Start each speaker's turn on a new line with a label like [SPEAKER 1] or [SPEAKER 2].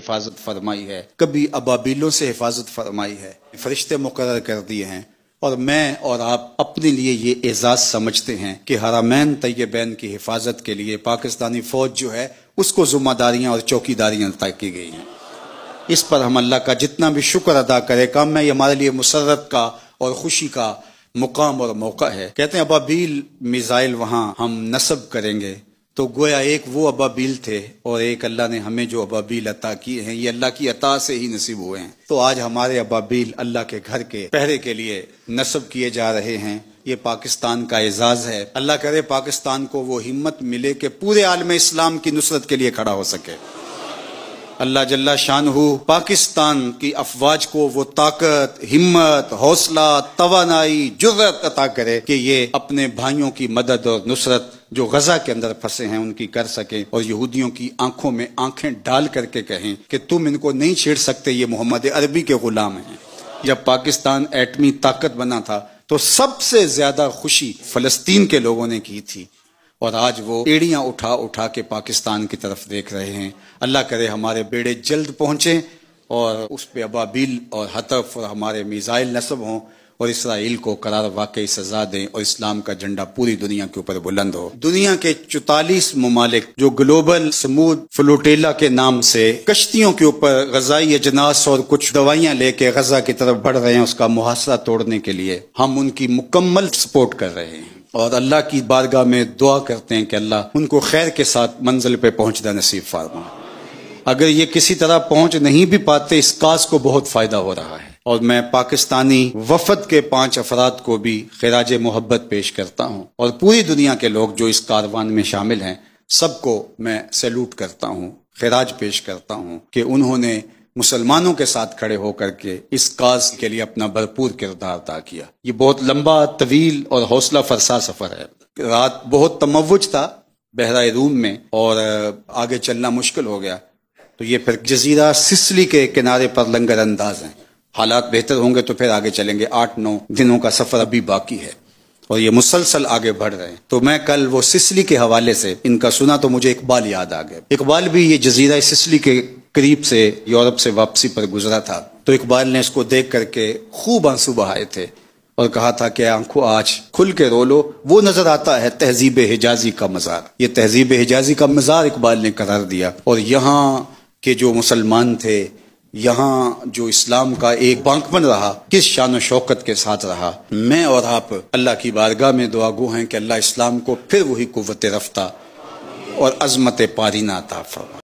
[SPEAKER 1] حفاظت فرمائی ہے، کبھی ابابیلوں سے حفاظت فرمائی ہے، فرشتے مقرر کر دیے ہیں، اور میں اور آپ اپنے لیے یہ اعزاز سمجھتے ہیں کہ حرمین طیبین کی حفاظت کے لیے پاکستانی فوج جو ہے اس کو ذمہ داریاں اور چوکیداریاں طے کی گئی ہیں۔ اس پر ہم اللہ کا جتنا بھی شکر ادا کرے کم ہے، یہ ہمارے لیے مسرت کا اور خوشی کا مقام اور موقع ہے۔ کہتے ہیں ابابیل میزائل وہاں ہم نصب کریں گے، تو گویا ایک وہ ابابیل تھے اور ایک اللہ نے ہمیں جو ابابیل عطا کیے ہیں یہ اللہ کی عطا سے ہی نصیب ہوئے ہیں۔ تو آج ہمارے ابابیل اللہ کے گھر کے پہرے کے لیے نصب کیے جا رہے ہیں، یہ پاکستان کا اعزاز ہے۔ اللہ کرے پاکستان کو وہ ہمت ملے کہ پورے عالم اسلام کی نصرت کے لیے کھڑا ہو سکے۔ اللہ جل شانہ پاکستان کی افواج کو وہ طاقت، ہمت، حوصلہ، توانائی، جرأت عطا کرے کہ یہ اپنے بھائیوں کی مدد اور نصرت جو غزہ کے اندر پھنسے ہیں ان کی کر سکیں، اور یہودیوں کی آنکھوں میں آنکھیں ڈال کر کے کہیں کہ تم ان کو نہیں چھیڑ سکتے، یہ محمد عربی کے غلام ہیں۔ جب پاکستان ایٹمی طاقت بنا تھا تو سب سے زیادہ خوشی فلسطین کے لوگوں نے کی تھی، اور آج وہ ایڑیاں اٹھا اٹھا کے پاکستان کی طرف دیکھ رہے ہیں۔ اللہ کرے ہمارے بیڑے جلد پہنچیں اور اس پہ ابابیل اور حطف اور ہمارے میزائل نصب ہوں، اور اسرائیل کو قرار واقعی سزا دیں، اور اسلام کا جھنڈا پوری دنیا کے اوپر بلند ہو۔ دنیا کے 44 ممالک جو گلوبل سمود فلوٹیلا کے نام سے کشتیوں کے اوپر غذائی اجناس اور کچھ دوائیاں لے کے غزہ کی طرف بڑھ رہے ہیں اس کا محاصرہ توڑنے کے لیے، ہم ان کی مکمل سپورٹ کر رہے ہیں، اور اللہ کی بارگاہ میں دعا کرتے ہیں کہ اللہ ان کو خیر کے ساتھ منزل پہ پہنچنا نصیب فرما۔ اگر یہ کسی طرح پہنچ نہیں بھی پاتے، اس کاز کو بہت فائدہ ہو رہا ہے، اور میں پاکستانی وفد کے 5 افراد کو بھی خراج محبت پیش کرتا ہوں، اور پوری دنیا کے لوگ جو اس کاروان میں شامل ہیں سب کو میں سیلوٹ کرتا ہوں، خراج پیش کرتا ہوں کہ انہوں نے مسلمانوں کے ساتھ کھڑے ہو کر کے اس کاز کے لیے اپنا بھرپور کردار ادا کیا۔ یہ بہت لمبا، طویل اور حوصلہ فرسا سفر ہے۔ رات بہت تموج تھا بحرۂ روم میں اور آگے چلنا مشکل ہو گیا، تو یہ پھر جزیرہ سسلی کے کنارے پر لنگر انداز ہیں، حالات بہتر ہوں گے تو پھر آگے چلیں گے۔ 8-9 دنوں کا سفر ابھی باقی ہے اور یہ مسلسل آگے بڑھ رہے ہیں۔ تو میں کل وہ سسلی کے حوالے سے ان کا سنا تو مجھے اقبال یاد آ گیا۔ اقبال بھی یہ جزیرہ سسلی کے قریب سے یورپ سے واپسی پر گزرا تھا، تو اقبال نے اس کو دیکھ کر کے خوب آنسو بہائے تھے اور کہا تھا کہ آنکھوں آج کھل کے رو لو، وہ نظر آتا ہے تہذیب حجازی کا مزار۔ یہ تہذیب حجازی کا مزار اقبال نے قرار دیا، اور یہاں کے جو مسلمان تھے، یہاں جو اسلام کا ایک بانکپن رہا، کس شان و شوکت کے ساتھ رہا۔ میں اور آپ اللہ کی بارگاہ میں دعا گو ہیں کہ اللہ اسلام کو پھر وہی قوت رفتہ اور عظمت پارینہ عطا فرمائے۔